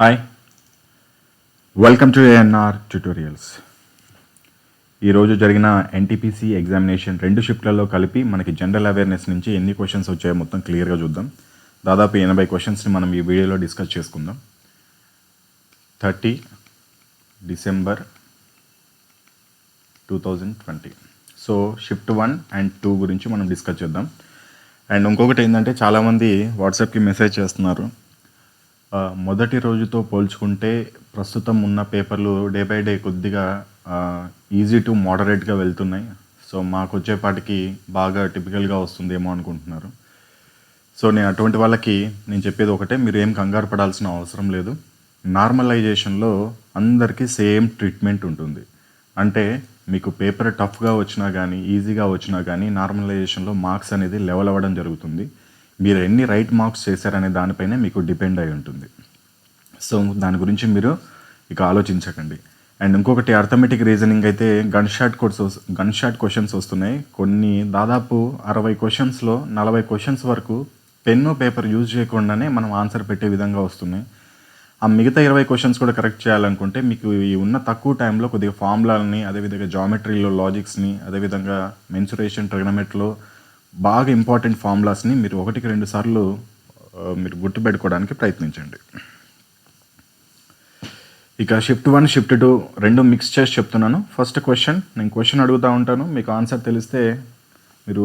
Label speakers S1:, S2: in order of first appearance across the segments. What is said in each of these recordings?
S1: Hi, welcome to ANR tutorials. ఈరోజు జరిగిన NTPC examination 2 షిఫ్ట్లలో కలిపి మనకి జనరల్ అవేర్నెస్ నుంచి ఎన్ని క్వశ్చన్స్ వచ్చాయో మొత్తం క్లియర్గా చూద్దాం. దాదాపు 80 క్వశ్చన్స్ని మనం ఈ వీడియోలో డిస్కస్ చేసుకుందాం. 30 డిసెంబర్ 2020. సో షిఫ్ట్ 1 అండ్ 2 గురించి మనం డిస్కస్ చేద్దాం. అండ్ ఇంకొకటి ఏంటంటే చాలామంది వాట్సాప్కి మెసేజ్ చేస్తున్నారు, మొదటి రోజుతో పోల్చుకుంటే ప్రస్తుతం ఉన్న పేపర్లు డే బై డే కొద్దిగా ఈజీ టు మోడరేట్గా వెళ్తున్నాయి. సో మాకు వచ్చేపాటికి బాగా టిపికల్గా వస్తుందేమో అనుకుంటున్నారు. సో నేను అటువంటి వాళ్ళకి నేను చెప్పేది ఒకటే, మీరు ఏం కంగారు పడాల్సిన అవసరం లేదు. నార్మలైజేషన్లో అందరికీ సేమ్ ట్రీట్మెంట్ ఉంటుంది. అంటే మీకు పేపర్ టఫ్గా వచ్చినా కానీ ఈజీగా వచ్చినా కానీ నార్మలైజేషన్లో మార్క్స్ అనేది లెవెల్ అవ్వడం జరుగుతుంది. మీరు ఎన్ని రైట్ మార్క్స్ చేశారనే దానిపైనే మీకు డిపెండ్ అయి ఉంటుంది. సో దాని గురించి మీరు ఇక ఆలోచించకండి. అండ్ ఇంకొకటి, అర్థమెటిక్ రీజనింగ్ అయితే గన్ షాట్ క్వశ్చన్స్ వస్తున్నాయి. కొన్ని దాదాపు 60 క్వశ్చన్స్లో 40 క్వశ్చన్స్ వరకు పెన్ను పేపర్ యూజ్ చేయకుండానే మనం ఆన్సర్ పెట్టే విధంగా వస్తున్నాయి. ఆ మిగతా 20 క్వశ్చన్స్ కూడా కరెక్ట్ చేయాలనుకుంటే మీకు ఈ ఉన్న తక్కువ టైంలో కొద్దిగా ఫార్ములాలని, అదేవిధంగా జామెట్రీలో లాజిక్స్ని, అదేవిధంగా మెన్సురేషన్ ట్రిగ్నోమెట్రీలో బాగా ఇంపార్టెంట్ ఫార్ములాస్ని మీరు 1-2 సార్లు మీరు గుర్తుపెట్టుకోవడానికి ప్రయత్నించండి. ఇక షిఫ్ట్ 1 షిఫ్ట్ 2 రెండు మిక్స్ చేసి చెప్తున్నాను. ఫస్ట్ క్వశ్చన్, నేను క్వశ్చన్ అడుగుతూ ఉంటాను, మీకు ఆన్సర్ తెలిస్తే మీరు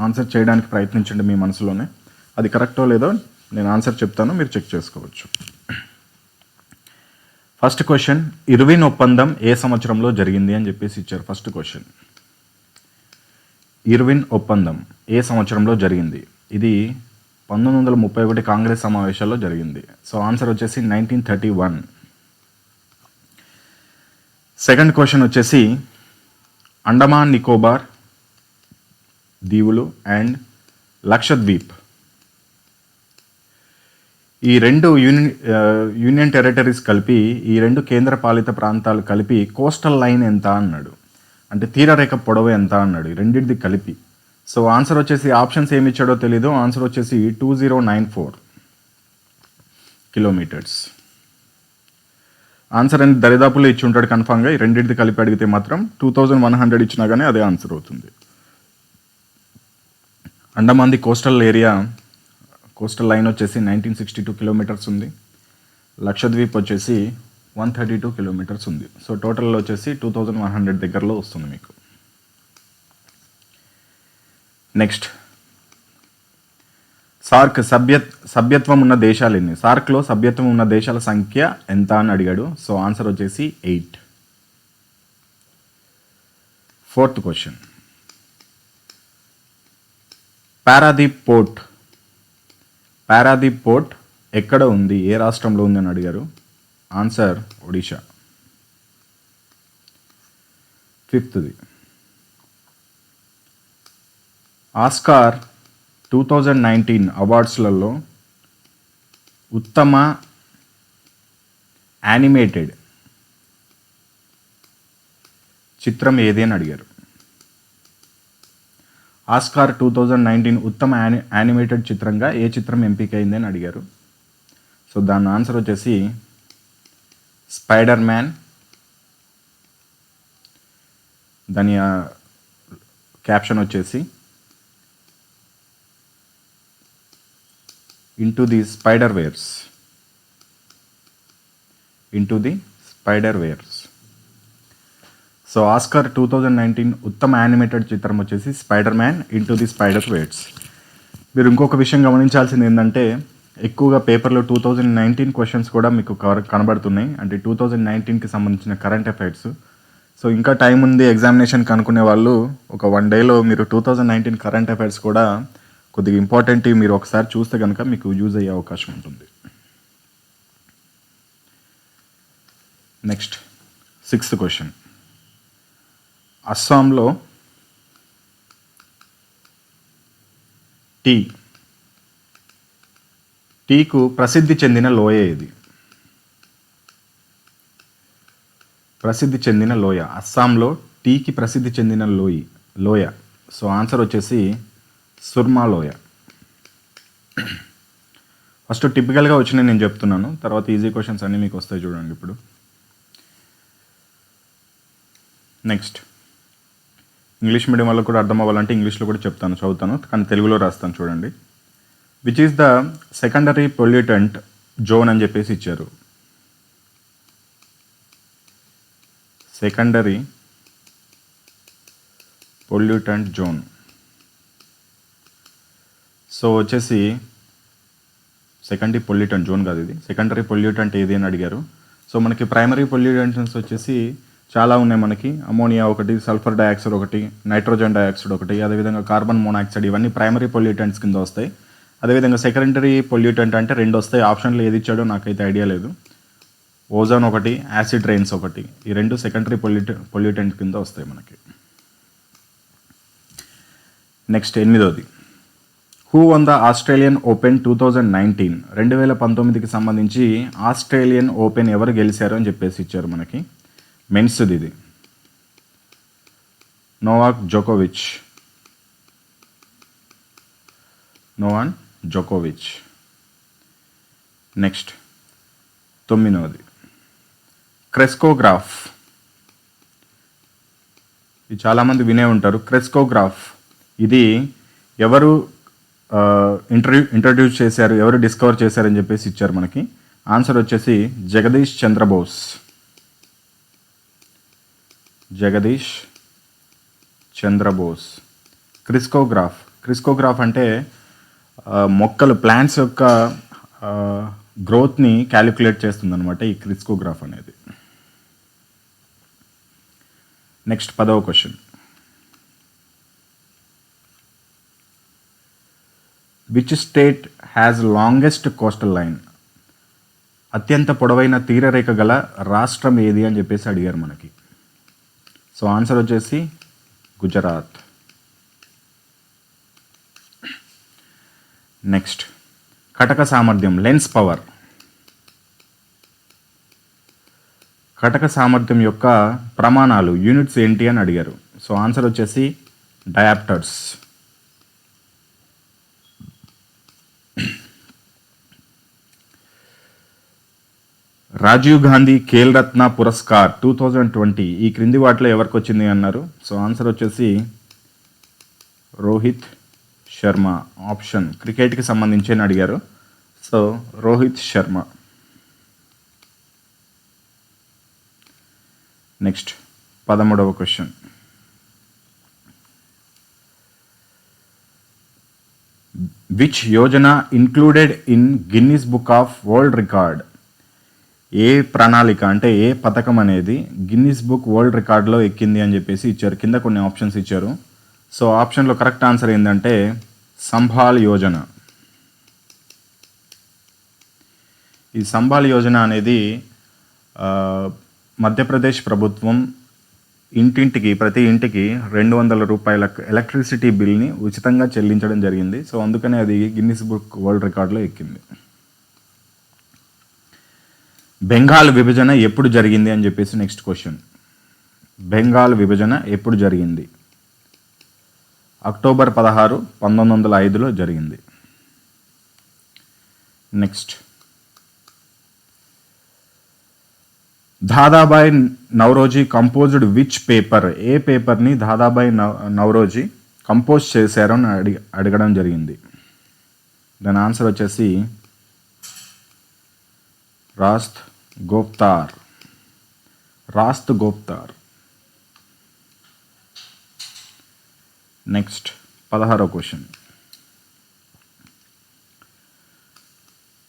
S1: ఆన్సర్ చేయడానికి ప్రయత్నించండి మీ మనసులోనే. అది కరెక్టో లేదో నేను ఆన్సర్ చెప్తాను, మీరు చెక్ చేసుకోవచ్చు. ఫస్ట్ క్వశ్చన్, ఇర్విన్ ఒప్పందం ఏ సంవత్సరంలో జరిగింది అని చెప్పేసి ఇచ్చారు. ఫస్ట్ క్వశ్చన్, ఇర్విన్ ఒప్పందం ఏ సంవత్సరంలో జరిగింది? ఇది 1931 కాంగ్రెస్ సమావేశాల్లో జరిగింది. సో ఆన్సర్ వచ్చేసి 1931. సెకండ్ క్వశ్చన్ వచ్చేసి, అండమాన్ నికోబార్ దీవులు అండ్ లక్షద్వీప్ ఈ రెండు యూనియన్ టెరిటరీస్ కలిపి, ఈ రెండు కేంద్రపాలిత ప్రాంతాలు కలిపి కోస్టల్ లైన్ ఎంత అన్నాడు, అంటే తీరరేఖ పొడవు ఎంత అన్నాడు, ఈ రెండింటిది కలిపి. సో ఆన్సర్ వచ్చేసి ఆప్షన్స్ ఏమి ఇచ్చాడో తెలీదు. ఆన్సర్ వచ్చేసి 2094 కిలోమీటర్స్. ఆన్సర్ అనేది దరిదాపుల్లో ఇచ్చి ఉంటాడు కన్ఫామ్గా. ఈ రెండింటిది కలిపి అడిగితే మాత్రం 2100 ఇచ్చినా కానీ అదే ఆన్సర్ అవుతుంది. అండమాన్ది కోస్టల్ లైన్ వచ్చేసి 1962 కిలోమీటర్స్ ఉంది. లక్షద్వీప్ వచ్చేసి 132 కిలోమీటర్స్ ఉంది. సో టోటల్లో వచ్చేసి 2100 దగ్గరలో వస్తుంది మీకు. నెక్స్ట్, సార్క్ సభ్యత్వం ఉన్న దేశాలు ఎన్ని? సార్క్లో సభ్యత్వం ఉన్న దేశాల సంఖ్య ఎంత అని అడిగాడు. సో ఆన్సర్ వచ్చేసి 8. ఫోర్త్ క్వశ్చన్, పారాదీప్ పోర్ట్ ఎక్కడ ఉంది, ఏ రాష్ట్రంలో ఉంది అని అడిగారు. ఆన్సర్ ఒడిషా. ఫిఫ్త్ది, ఆస్కార్ 2019 అవార్డ్స్లలో ఉత్తమ యానిమేటెడ్ చిత్రం ఏది అని అడిగారు. ఆస్కార్ 2019 ఉత్తమ యానిమేటెడ్ చిత్రంగా ఏ చిత్రం ఎంపికైంది అని అడిగారు. సో దాని ఆన్సర్ వచ్చేసి స్పైడర్ మ్యాన్. దాని క్యాప్షన్ వచ్చేసి into the Spider Verse. So Oscar 2019 ఉత్తమ యానిమేటెడ్ చిత్రం వచ్చేసి Spider Man into the Spider Verse. మీరు ఇంకొక విషయం గమనించాల్సింది ఏంటంటే, ఎక్కువగా పేపర్లో 2019 క్వశ్చన్స్ కూడా మీకు కనబడుతున్నాయి. అంటే 2019కి సంబంధించిన కరెంట్ అఫైర్స్. సో ఇంకా టైం ఉంది ఎగ్జామినేషన్కి అనుకునే వాళ్ళు ఒక 1 డేలో మీరు 2019 కరెంట్ అఫైర్స్ కూడా కొద్దిగా ఇంపార్టెంట్ మీరు ఒకసారి చూస్తే కనుక మీకు యూజ్ అయ్యే అవకాశం ఉంటుంది. నెక్స్ట్, సిక్స్త్ క్వశ్చన్, అస్సాంలో టీకు ప్రసిద్ధి చెందిన లోయ ఏది? అస్సాంలో టీకి ప్రసిద్ధి చెందిన లోయ. సో ఆన్సర్ వచ్చేసి సుర్మా లోయ. ఫస్ట్ టిపికల్గా వచ్చినాయి నేను చెప్తున్నాను, తర్వాత ఈజీ క్వశ్చన్స్ అన్నీ మీకు వస్తాయి చూడండి ఇప్పుడు. నెక్స్ట్ ఇంగ్లీష్ మీడియం వాళ్ళకు కూడా అర్థం అవ్వాలంటే ఇంగ్లీష్లో కూడా చెప్తాను, చదువుతాను, కానీ తెలుగులో రాస్తాను చూడండి. Which is the secondary pollutant zone అని చెప్పేసి ఇచ్చారు. Secondary pollutant zone. సో వచ్చేసి సెకండరీ పొల్యూటెంట్ జోన్ కాదు, ఇది సెకండరీ పొల్యూటెంట్ ఏది అని అడిగారు. సో మనకి ప్రైమరీ పొల్యూటెంట్స్ వచ్చేసి చాలా ఉన్నాయి మనకి. అమోనియా ఒకటి, సల్ఫర్ డైఆక్సైడ్ ఒకటి, నైట్రోజన్ డైఆక్సైడ్ ఒకటి, అదేవిధంగా కార్బన్ మోనాక్సైడ్, ఇవన్నీ ప్రైమరీ పొల్యూటెంట్స్ కింద వస్తాయి. అదేవిధంగా సెకండరీ పొల్యూటెంట్ అంటే 2 వస్తాయి. ఆప్షన్లో ఏది ఇచ్చాడో నాకైతే ఐడియా లేదు. ఓజోన్ ఒకటి, యాసిడ్ రెయిన్స్ ఒకటి, ఈ 2 సెకండరీ పొల్యూటెంట్ కింద వస్తాయి మనకి. నెక్స్ట్ 8వది, who won the Australian Open 2019? 2019కి సంబంధించి ఆస్ట్రేలియన్ ఓపెన్ ఎవరు గెలిచారు అని చెప్పేసి ఇచ్చారు మనకి. మెన్స్ది ఇది, నోవాక్ జోకోవిచ్. నెక్స్ట్ 9వది, క్రెస్కోగ్రాఫ్. ఇది చాలామంది వినే ఉంటారు. క్రెస్కోగ్రాఫ్ ఇది ఎవరు ఇంట్రడ్యూస్ చేశారు, ఎవరు డిస్కవర్ చేశారని చెప్పేసి ఇచ్చారు మనకి. ఆన్సర్ వచ్చేసి జగదీష్ చంద్రబోస్. క్రిస్కోగ్రాఫ్ అంటే మొక్కలు, ప్లాంట్స్ యొక్క గ్రోత్ని క్యాలిక్యులేట్ చేస్తుందన్నమాట ఈ క్రిస్కోగ్రాఫ్ అనేది. నెక్స్ట్ 10వ question, which state has longest coastal line? అత్యంత పొడవైన తీరరేఖ గల రాష్ట్రం ఏది అని చెప్పేసి అడిగారు మనకి. సో ఆన్సర్ వచ్చేసి గుజరాత్. నెక్స్ట్ కటక సామర్థ్యం, లెన్స్ పవర్. కటక సామర్థ్యం యొక్క ప్రమాణాలు, యూనిట్స్ ఏంటి అని అడిగారు. సో ఆన్సర్ వచ్చేసి డయాప్టర్స్. రాజీవ్ గాంధీ ఖేల్ రత్న పురస్కార్ 2020 ఈ క్రింది వాటిలో ఎవరికి వచ్చింది అన్నారు. సో ఆన్సర్ వచ్చేసి రోహిత్ శర్మ. ఆప్షన్ క్రికెట్కి సంబంధించి అని అడిగారు. సో రోహిత్ శర్మ. నెక్స్ట్ 13వ క్వశ్చన్, విచ్ యోజన included in Guinness book of world record? ఏ ప్రణాళిక అంటే ఏ పథకం అనేది గిన్నిస్ బుక్ వరల్డ్ రికార్డులో ఎక్కింది అని చెప్పేసి ఇచ్చారు. కింద కొన్ని ఆప్షన్స్ ఇచ్చారు. సో ఆప్షన్లో కరెక్ట్ ఆన్సర్ ఏంటంటే సంభాల్ యోజన. ఈ సంభాల్ యోజన అనేది మధ్యప్రదేశ్ ప్రభుత్వం ప్రతి ఇంటికి 200 రూపాయల ఎలక్ట్రిసిటీ బిల్ని ఉచితంగా చెల్లించడం జరిగింది. సో అందుకనే అది గిన్నిస్ బుక్ వరల్డ్ రికార్డులో ఎక్కింది. బెంగాల్ విభజన ఎప్పుడు జరిగింది అని చెప్పేసి నెక్స్ట్ క్వశ్చన్. బెంగాల్ విభజన ఎప్పుడు జరిగింది? అక్టోబర్ 16, 1905లో జరిగింది. Next Dadabhai Naoroji composed which paper? ఏ పేపర్ని దాదాబాయి నౌరోజీ కంపోజ్ చేశారు అని అడగడం జరిగింది. దాని ఆన్సర్ వచ్చేసి రాస్త్ గోప్తార్. నెక్స్ట్ 16వ question,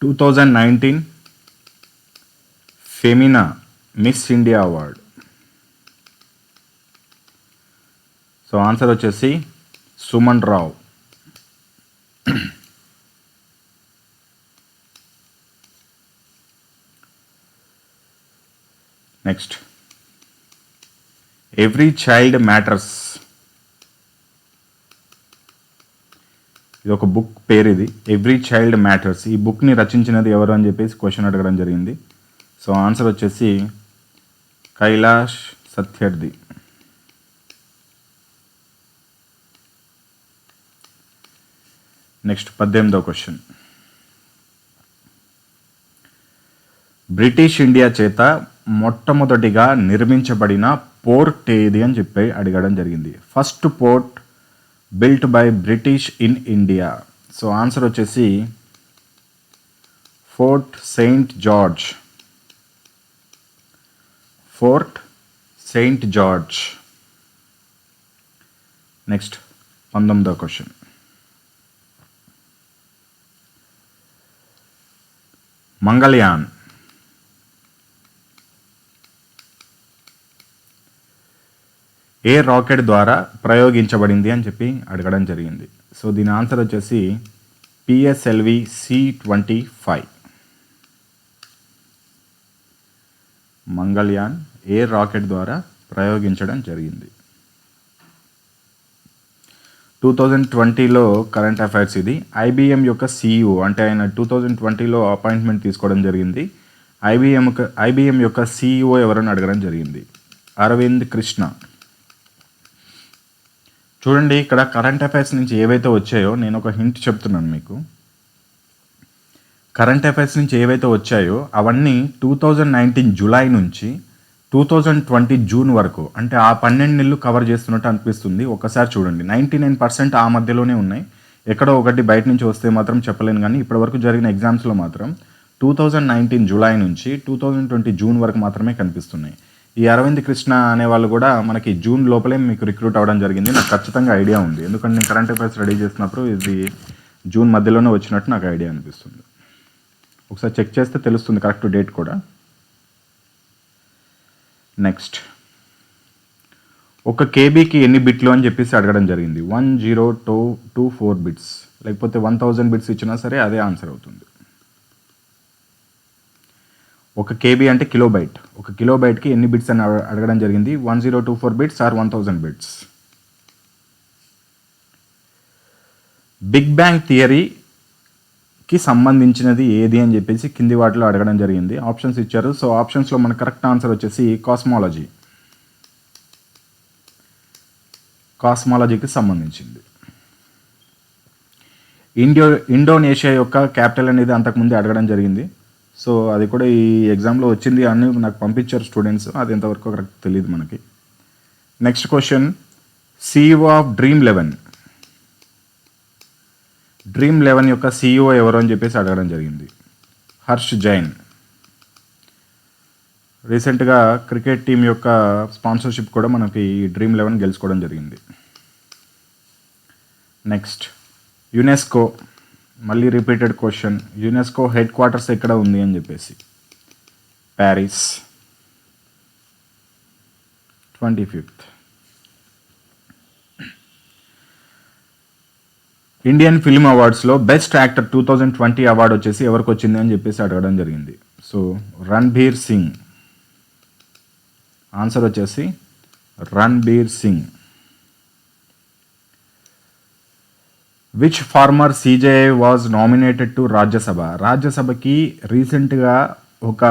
S1: 2019 Femina Miss India award. So answer వచ్చేసి Suman Rao. Next every child matters. ఇది ఒక బుక్ పేరు, ఇది ఎవ్రీ చైల్డ్ మ్యాటర్స్. ఈ బుక్ని రచించినది ఎవరు అని చెప్పేసి క్వశ్చన్ అడగడం జరిగింది. సో ఆన్సర్ వచ్చేసి కైలాష్ సత్యర్థి. నెక్స్ట్ 18వ క్వశ్చన్, బ్రిటిష్ ఇండియా చేత మొట్టమొదటిగా నిర్మించబడిన పోర్ట్ ఏది అని చెప్పి అడగడం జరిగింది. First port built by British in India. So answer వచ్చేసి Fort Saint George. Fort Saint George. Next 19వ క్వశ్చన్. మంగళయాన్ ఏ రాకెట్ ద్వారా ప్రయోగించబడింది అని చెప్పి అడగడం జరిగింది. సో దీని ఆన్సర్ వచ్చేసి PSLV C-25. మంగళయాన్ ఏ రాకెట్ ద్వారా ప్రయోగించడం జరిగింది. 2020లో కరెంట్ అఫైర్స్ ఇది. IBM యొక్క CEO అంటే ఆయన 2020లో అపాయింట్మెంట్ తీసుకోవడం జరిగింది. IBM యొక్క CEO ఎవరని అడగడం జరిగింది. అరవింద్ కృష్ణ. చూడండి ఇక్కడ కరెంట్ అఫైర్స్ నుంచి ఏవైతే వచ్చాయో నేను ఒక హింట్ చెప్తున్నాను మీకు. కరెంట్ అఫైర్స్ నుంచి ఏవైతే వచ్చాయో అవన్నీ 2019 జూలై నుంచి 2020 జూన్ వరకు, అంటే ఆ 12 నెలలు కవర్ చేస్తున్నట్టు అనిపిస్తుంది. ఒకసారి చూడండి, 99% ఆ మధ్యలోనే ఉన్నాయి. ఎక్కడో ఒకటి బయట నుంచి వస్తే మాత్రం చెప్పలేను, కానీ ఇప్పటివరకు జరిగిన ఎగ్జామ్స్లో మాత్రం 2019 జూలై నుంచి 2020 జూన్ వరకు మాత్రమే కనిపిస్తున్నాయి. ఈ అరవింద్ కృష్ణ అనే వాళ్ళు కూడా మనకి జూన్ లోపలే మీకు రిక్రూట్ అవ్వడం జరిగింది. నాకు ఖచ్చితంగా ఐడియా ఉంది, ఎందుకంటే నేను కరెంట్ అఫైర్స్ రెడీ చేసినప్పుడు ఇది జూన్ మధ్యలోనే వచ్చినట్టు నాకు ఐడియా అనిపిస్తుంది. ఒకసారి చెక్ చేస్తే తెలుస్తుంది కరెక్ట్ డేట్ కూడా. నెక్స్ట్, ఒక కేబీకి ఎన్ని బిట్లు అని చెప్పేసి అడగడం జరిగింది. 1024 బిట్స్, లేకపోతే 1000 బిట్స్ ఇచ్చినా సరే అదే ఆన్సర్ అవుతుంది. ఒక కేబీ అంటే కిలోబైట్. ఒక కిలోబైట్కి ఎన్ని బిట్స్ అని అడగడం జరిగింది. 1024 bits or 1000 bits. Big bang థియరీకి సంబంధించినది ఏది అని చెప్పేసి కింది వాటిలో అడగడం జరిగింది. ఆప్షన్స్ ఇచ్చారు. సో ఆప్షన్స్లో మన కరెక్ట్ ఆన్సర్ వచ్చేసి కాస్మాలజీ. కాస్మాలజీకి సంబంధించింది. ఇండోనేషియా యొక్క క్యాపిటల్ అనేది అంతకుముందే అడగడం జరిగింది. సో అది కూడా ఈ ఎగ్జామ్లో వచ్చింది అని నాకు పంపించారు స్టూడెంట్స్. అది ఎంతవరకు కరెక్ట్ తెలియదు మనకి. Next question, CEO of Dream11. Dream11 యొక్క CEO ఎవరు అని చెప్పేసి అడగడం జరిగింది. హర్ష్ జైన్. రీసెంట్గా క్రికెట్ టీం యొక్క స్పాన్సర్షిప్ కూడా మనకి Dream11 గెలుచుకోవడం జరిగింది. Next, UNESCO. మళ్ళీ repeated question. UNESCO headquarters ఎక్కడ ఉంది అని చెప్పేసి. ప్యారిస్. 25th. ఇండియన్ ఫిల్మ్ అవార్డ్స్లో బెస్ట్ యాక్టర్ 2020 అవార్డు వచ్చేసి ఎవరికి వచ్చింది అని చెప్పేసి అడగడం జరిగింది. సో రణ్బీర్ సింగ్. ఆన్సర్ వచ్చేసి Ranbir Singh. Which former CJI was nominated to Rajya Sabha. రాజ్యసభకి రీసెంట్గా ఒక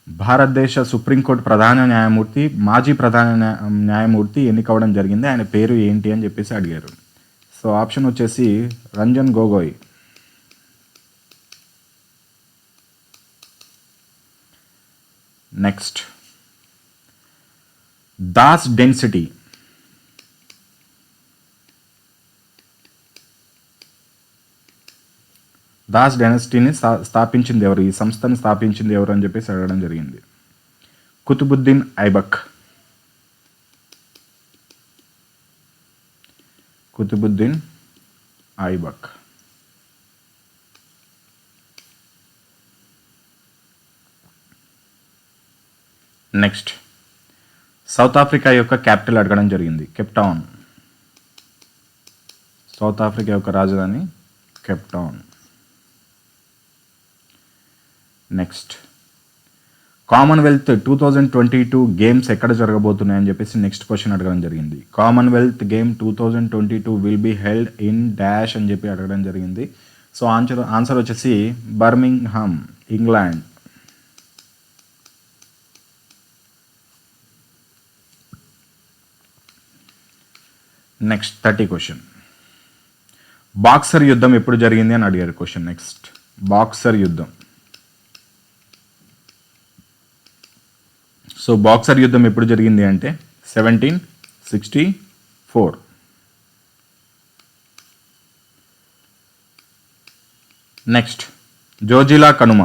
S1: భారతదేశ సుప్రీంకోర్టు ప్రధాన న్యాయమూర్తి, మాజీ ప్రధాన న్యాయమూర్తి ఎన్నికవడం జరిగింది. ఆయన పేరు ఏంటి అని చెప్పేసి అడిగారు. సో ఆప్షన్ వచ్చేసి రంజన్ గొగోయ్. Next, Das dynasty. దాస్ డైనస్టీని స్థాపించింది ఎవరు, ఈ సంస్థని స్థాపించింది ఎవరు అని చెప్పేసి అడగడం జరిగింది. Qutbuddin Aibak. Qutbuddin Aibak. Next, South Africa యొక్క క్యాపిటల్ అడగడం జరిగింది. Cape Town. సౌత్ ఆఫ్రికా యొక్క రాజధాని Cape Town. Next, Commonwealth 2022 games ఎక్కడ జరగబోతున్నాయని చెప్పేసి నెక్స్ట్ క్వశ్చన్ అడగడం జరిగింది. Commonwealth game 2022 will be held in dash అని చెప్పి అడగడం జరిగింది. సో ఆన్సర్ వచ్చేసి Birmingham, England. Next 30 question. Boxer యుద్ధం ఎప్పుడు జరిగింది అని అడిగారు క్వశ్చన్. నెక్స్ట్, బాక్సర్ యుద్ధం సో బాక్సర్ యుద్ధం ఎప్పుడు జరిగింది అంటే 1764. నెక్స్ట్ జోజిలా కనుమ,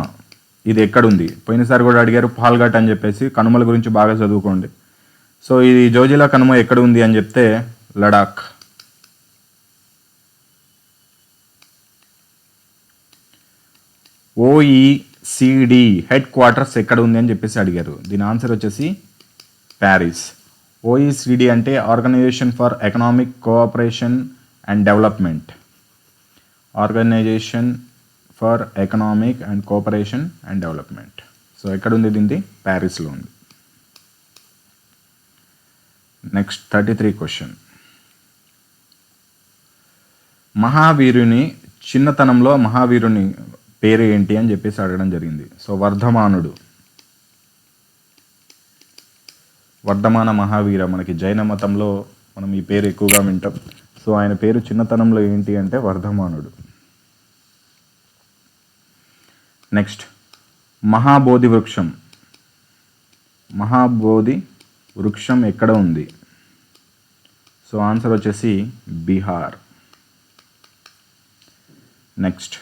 S1: ఇది ఎక్కడుంది? పోయినసారి కూడా అడిగారు పాల్ఘాట్ అని చెప్పేసి. కనుమల గురించి బాగా చదువుకోండి. సో ఇది జోజిలా కనుమ ఎక్కడ ఉంది అని చెప్తే లడాక్. ఓఈసిడి హెడ్ క్వార్టర్స్ ఎక్కడ ఉంది అని చెప్పేసి అడిగారు. దీని ఆన్సర్ వచ్చేసి ప్యారిస్. ఓఈసిడి అంటే organization for economic cooperation and development. Organization for economic and cooperation and development. So ఎక్కడ ఉంది దీనిది? ప్యారిస్లో ఉంది. Next 33 question. మహావీరుని చిన్నతనంలో మహావీరుని పేరు ఏంటి అని చెప్పేసి అడగడం జరిగింది. సో వర్ధమానుడు. వర్ధమాన మహావీర, మనకి జైన మతంలో మనం ఈ పేరు ఎక్కువగా వింటాం. సో ఆయన పేరు చిన్నతనంలో ఏంటి అంటే వర్ధమానుడు. నెక్స్ట్ మహాబోధి వృక్షం. మహాబోధి వృక్షం ఎక్కడ ఉంది? సో ఆన్సర్ వచ్చేసి Bihar. Next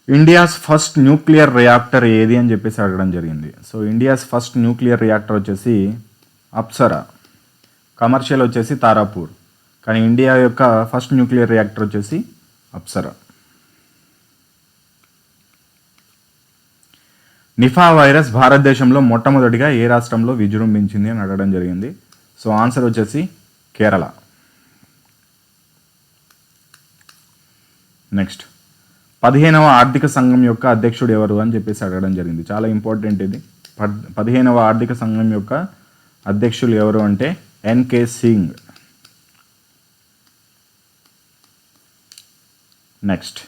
S1: India's first nuclear reactor ఏది అని చెప్పేసి అడగడం జరిగింది. So India's first nuclear reactor వచ్చేసి అప్సరా. కమర్షియల్ వచ్చేసి తారాపూర్, కానీ ఇండియా యొక్క ఫస్ట్ న్యూక్లియర్ రియాక్టర్ వచ్చేసి అప్సరా. నిఫా వైరస్ భారతదేశంలో మొట్టమొదటిగా ఏ రాష్ట్రంలో విజృంభించింది అని అడగడం జరిగింది. సో ఆన్సర్ వచ్చేసి కేరళ. నెక్స్ట్ 15వ ఆర్థిక సంఘం యొక్క అధ్యక్షుడు ఎవరు అని చెప్పేసి అడగడం జరిగింది. చాలా ఇంపార్టెంట్ ఇది. 15వ ఆర్థిక సంఘం యొక్క అధ్యక్షులు ఎవరు అంటే ఎన్కే సింగ్. నెక్స్ట్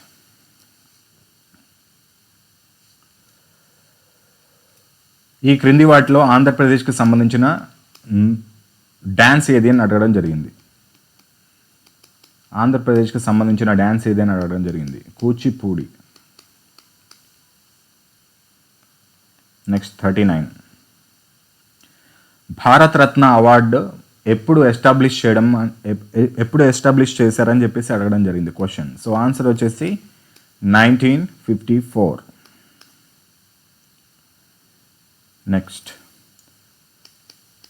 S1: ఈ క్రింది వాటిలో ఆంధ్రప్రదేశ్కి సంబంధించిన డ్యాన్స్ ఏది అని అడగడం జరిగింది. ఆంధ్రప్రదేశ్కి సంబంధించిన డ్యాన్స్ ఏది అని అడగడం జరిగింది. కూచిపూడి. నెక్స్ట్ 39. భారతరత్న అవార్డు ఎప్పుడు ఎస్టాబ్లిష్ చేశారని చెప్పేసి అడగడం జరిగింది క్వశ్చన్. సో ఆన్సర్ వచ్చేసి 1954. నెక్స్ట్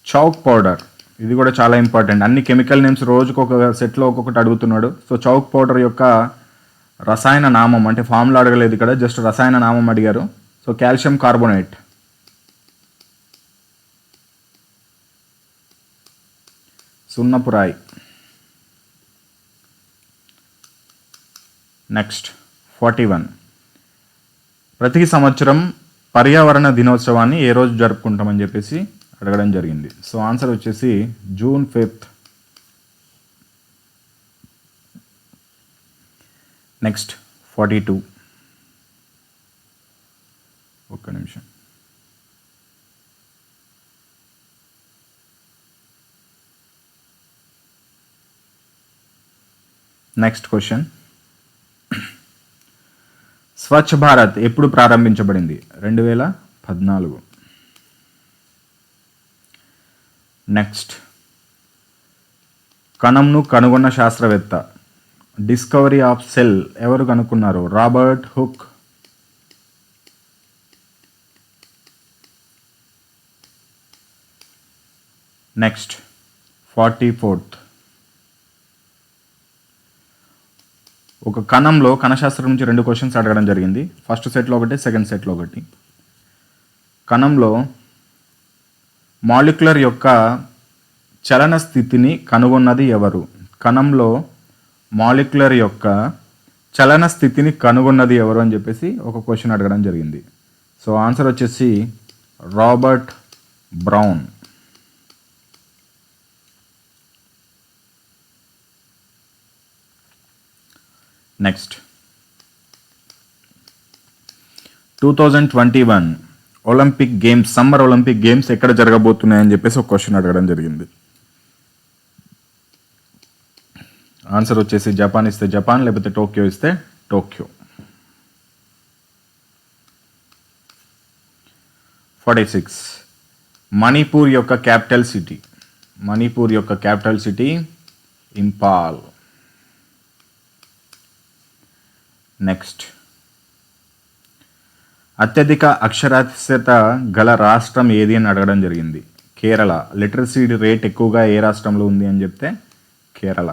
S1: చౌక్ పౌడర్, ఇది కూడా చాలా ఇంపార్టెంట్. అన్ని కెమికల్ నేమ్స్ రోజుకు ఒక సెట్లో ఒక్కొక్కటి అడుగుతున్నాడు. సో చౌక్ పౌడర్ యొక్క రసాయన నామం అంటే ఫార్ములా అడగలేదు ఇక్కడ, జస్ట్ రసాయన నామం అడిగారు. So calcium carbonate. సున్నపురాయి. నెక్స్ట్ 41. ప్రతి సంవత్సరం పర్యావరణ దినోత్సవాన్ని ఏ రోజు జరుపుకుంటామని చెప్పేసి అడగడం జరిగింది. సో ఆన్సర్ వచ్చేసి June 5th. నెక్స్ట్ 42. ఒక్క నిమిషం. Next question. స్వచ్ఛ భారత్ ఎప్పుడు ప్రారంభించబడింది? 2014. నెక్స్ట్ కణంను కనుగొన్న శాస్త్రవేత్త. డిస్కవరీ ఆఫ్ సెల్ ఎవరు కనుక్కున్నారు? Robert hook. Next 44th. ఒక కణంలో కణశాస్త్రం నుంచి 2 క్వశ్చన్స్ అడగడం జరిగింది. ఫస్ట్ సెట్లో ఒకటి, సెకండ్ సెట్లో ఒకటి. కణంలో మాలిక్యులర్ యొక్క చలన స్థితిని కనుగొన్నది ఎవరు? కణంలో మాలిక్యులర్ యొక్క చలన స్థితిని కనుగొన్నది ఎవరు అని చెప్పేసి ఒక క్వశ్చన్ అడగడం జరిగింది. సో ఆన్సర్ వచ్చేసి Robert brown. Next 2021 Olympic games, summer Olympic games ఎక్కడ జరగబోతున్నాయని చెప్పేసి ఒక క్వశ్చన్ అడగడం జరిగింది. ఆన్సర్ వచ్చేసి జపాన్ ఇస్తే జపాన్, లేకపోతే టోక్యో ఇస్తే టోక్యో. 46. మణిపూర్ యొక్క క్యాపిటల్ సిటీ. మణిపూర్ యొక్క క్యాపిటల్ సిటీ ఇంపాల్. నెక్స్ట్, అత్యధిక అక్షరాస్యత గల రాష్ట్రం ఏది అని అడగడం జరిగింది. కేరళ. లిటరసీ రేట్ ఎక్కువగా ఏ రాష్ట్రంలో ఉంది అని చెప్తే కేరళ.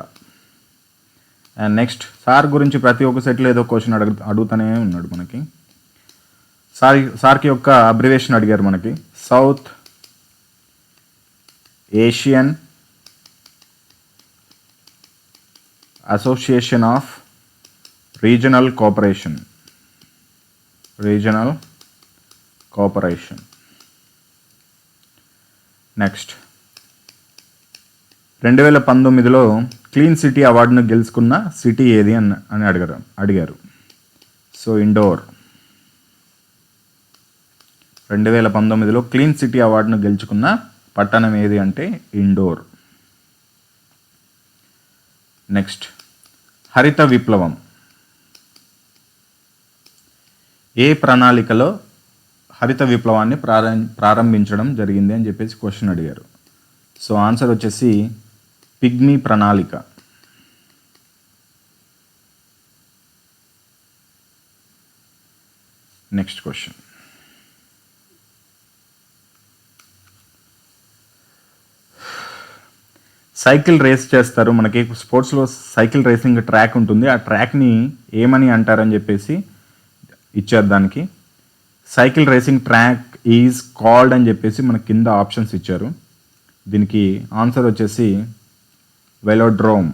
S1: అండ్ నెక్స్ట్, సార్ గురించి ప్రతి ఒక్క సెట్లో ఏదో క్వశ్చన్ అడుగుతూనే ఉన్నాడు మనకి. సార్కి యొక్క అబ్రివేషన్ అడిగారు మనకి. South Asian Association of Regional Cooperation. Regional Cooperation. Next, 2019లో క్లీన్ సిటీ అవార్డును గెలుచుకున్న సిటీ ఏది అని అడిగారు. సో ఇండోర్. 2019లో క్లీన్ సిటీ అవార్డును గెలుచుకున్న పట్టణం ఏది అంటే ఇండోర్. నెక్స్ట్, హరిత విప్లవం ఏ ప్రణాళికలో హరిత విప్లవాన్ని ప్రారంభించడం జరిగింది అని చెప్పేసి క్వశ్చన్ అడిగారు. సో ఆన్సర్ వచ్చేసి పిగ్మీ ప్రణాళిక. నెక్స్ట్ క్వశ్చన్, సైకిల్ రేస్ చేస్తారు. మనకి స్పోర్ట్స్లో సైకిల్ రేసింగ్ ట్రాక్ ఉంటుంది. ఆ ట్రాక్ని ఏమని అంటారని చెప్పేసి ఇచ్చారు. దానికి cycle racing track is called అని చెప్పేసి మనకి కింద ఆప్షన్స్ ఇచ్చారు. దీనికి ఆన్సర్ వచ్చేసి వెలోడ్రోమ్.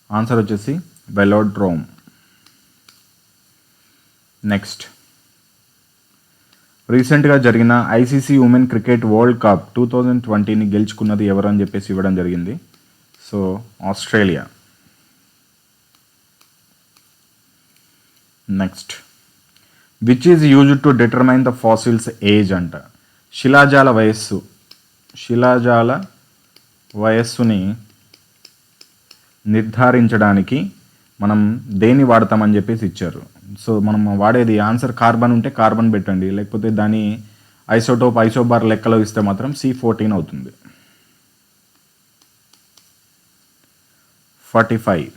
S1: ఆన్సర్ వచ్చేసి వెలోడ్రోమ్. నెక్స్ట్, రీసెంట్గా జరిగిన ICC women cricket world cup 2020ని గెలుచుకున్నది ఎవరు అని చెప్పేసి ఇవ్వడం జరిగింది. So Australia. Next, which is used to determine the fossils age అంట. శిలాజాల వయస్సుని నిర్ధారించడానికి మనం దేన్ని వాడతామని చెప్పేసి ఇచ్చారు. సో మనం వాడేది ఆన్సర్ కార్బన్ ఉంటే కార్బన్ పెట్టండి, లేకపోతే దాని ఐసోబార్ లెక్కలో ఇస్తే మాత్రం C14 అవుతుంది. 45.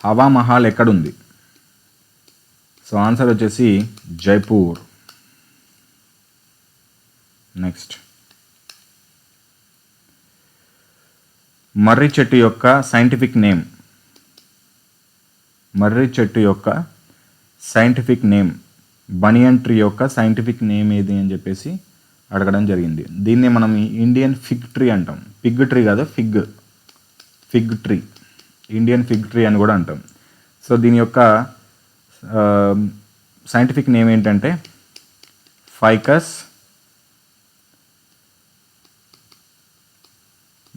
S1: హవా మహల్ ఎక్కడుంది? సో ఆన్సర్ వచ్చేసి జైపూర్. నెక్స్ట్, మర్రి చెట్టు యొక్క సైంటిఫిక్ నేమ్. మర్రి చెట్టు యొక్క సైంటిఫిక్ నేమ్, బనియన్ ట్రీ యొక్క సైంటిఫిక్ నేమ్ ఏది అని చెప్పేసి అడగడం జరిగింది. దీన్ని మనం ఇండియన్ ఫిగ్ ట్రీ అంటాం. పిగ్ ట్రీ కాదు, fig tree. Indian fig tree అని కూడా అంటాం. సో దీని యొక్క సైంటిఫిక్ నేమ్ ఏంటంటే ఫైకస్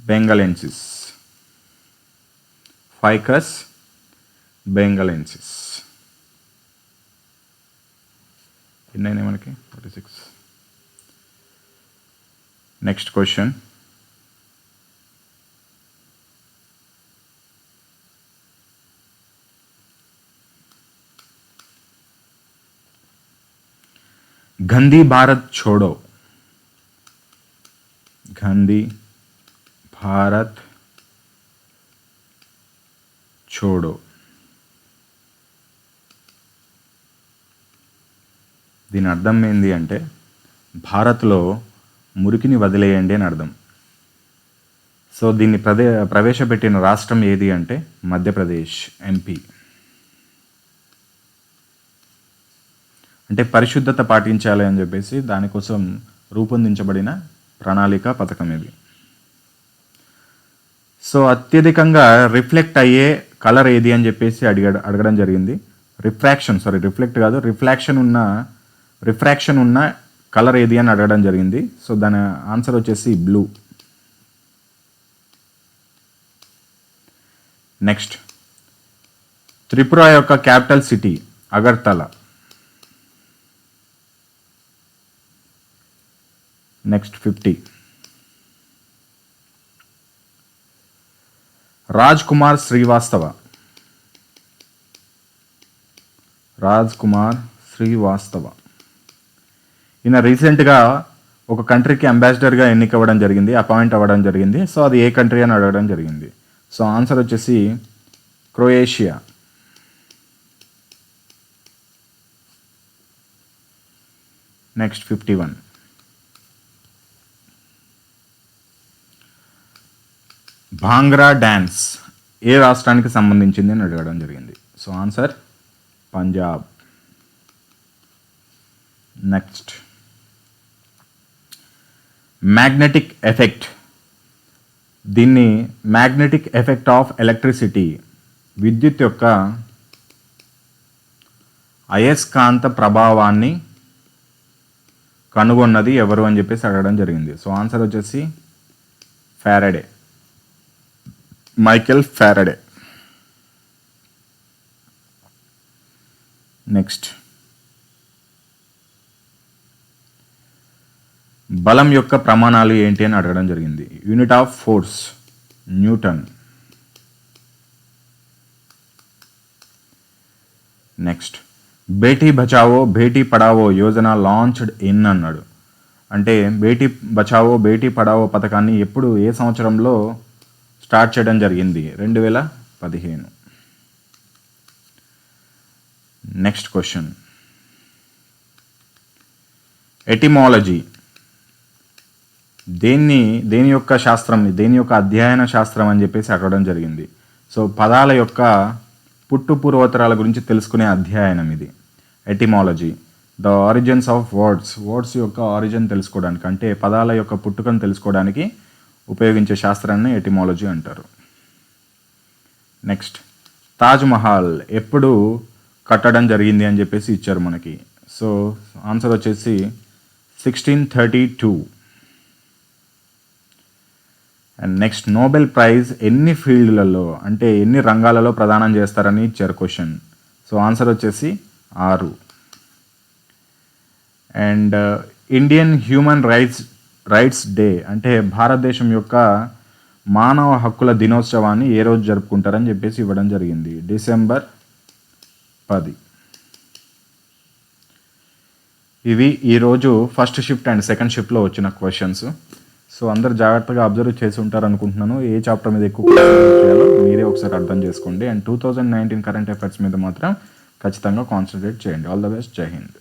S1: బెంగలెన్సిస్. ఫైకస్ బెంగలెన్సిస్. ఎన్నైనా మనకి 46. నెక్స్ట్ క్వశ్చన్, గాంధీ భారత్ छोड़ो. గాంధీ భారత్ छोड़ो దీని అర్థం ఏంది అంటే భారత్లో మురికిని వదిలేయండి అని అర్థం. సో దీన్ని ప్రవేశపెట్టిన రాష్ట్రం ఏది అంటే మధ్యప్రదేశ్, MP. అంటే పరిశుద్ధత పాటించాలి అని చెప్పేసి దానికోసం రూపొందించబడిన ప్రణాళిక పథకం ఇది. సో అత్యధికంగా రిఫ్లెక్ట్ అయ్యే కలర్ ఏది అని చెప్పేసి అడగడం జరిగింది. రిఫ్రాక్షన్ ఉన్న కలర్ ఏది అని అడగడం జరిగింది. సో దాని ఆన్సర్ వచ్చేసి బ్లూ. నెక్స్ట్, త్రిపుర యొక్క capital city Agartala. Next 50. Raj Kumar Srivastava Raj Kumar Srivastava. ఈయన రీసెంట్గా ఒక కంట్రీకి అంబాసిడర్గా ఎన్నికవ్వడం జరిగింది, అపాయింట్ అవ్వడం జరిగింది. సో అది ఏ కంట్రీ అని అడగడం జరిగింది. సో ఆన్సర్ వచ్చేసి క్రొయేషియా. నెక్స్ట్ 51. భాంగ్రా డ్యాన్స్ ఏ రాష్ట్రానికి సంబంధించింది అని అడగడం జరిగింది. So answer Punjab. Next magnetic effect. దీన్ని మ్యాగ్నెటిక్ ఎఫెక్ట్ ఆఫ్ ఎలక్ట్రిసిటీ, విద్యుత్ యొక్క అయస్కాంత ప్రభావాన్ని కనుగొన్నది ఎవరు అని చెప్పేసి అడగడం జరిగింది. సో ఆన్సర్ వచ్చేసి ఫారడే, మైకెల్ ఫారడే. నెక్స్ట్ బలం యొక్క ప్రమాణాలు ఏంటి అని అడగడం జరిగింది. Unit of force Newton. Next Beti Bachao Beti Padhao Yojana launched in అన్నాడు. అంటే బేటీ బచావో బేటీ పడావో పథకాన్ని ఎప్పుడు, ఏ సంవత్సరంలో స్టార్ట్ చేయడం జరిగింది? 2015. Next question etymology. దేని యొక్క శాస్త్రం, దేని యొక్క అధ్యయన శాస్త్రం అని చెప్పేసి అడగడం జరిగింది. సో పదాల యొక్క పుట్టు పూర్వోత్తరాల గురించి తెలుసుకునే అధ్యయనం ఇది etymology. The origins of words యొక్క ఆరిజిన్ తెలుసుకోవడానికి, అంటే పదాల యొక్క పుట్టుకను తెలుసుకోవడానికి ఉపయోగించే శాస్త్రాన్ని ఎటిమాలజీ అంటారు. నెక్స్ట్ తాజ్ మహల్ ఎప్పుడు కట్టడం జరిగింది అని చెప్పేసి ఇచ్చారు మనకి. సో ఆన్సర్ వచ్చేసి 1632. అండ్ నెక్స్ట్ నోబెల్ ప్రైజ్ ఎన్ని ఫీల్డ్లలో, అంటే ఎన్ని రంగాలలో ప్రదానం చేస్తారని ఇచ్చారు క్వశ్చన్. సో ఆన్సర్ వచ్చేసి 6. And Indian human rights day, అంటే భారతదేశం యొక్క మానవ హక్కుల దినోత్సవాన్ని ఏ రోజు జరుపుకుంటారని చెప్పేసి ఇవ్వడం జరిగింది. డిసెంబర్ 10. ఇవి ఈరోజు ఫస్ట్ షిఫ్ట్ అండ్ సెకండ్ షిఫ్ట్లో వచ్చిన క్వశ్చన్స్. సో అందరు జాగ్రత్తగా అబ్జర్వ్ చేసి ఉంటారు అనుకుంటున్నాను. ఏ చాప్టర్ మీద ఎక్కువ చేయాలో మీరే ఒకసారి అర్థం చేసుకోండి. అండ్ 2019 కరెంట్ అఫైర్స్ మీద మాత్రం ఖచ్చితంగా కాన్సన్ట్రేట్ చేయండి. All the best. జై హింద్.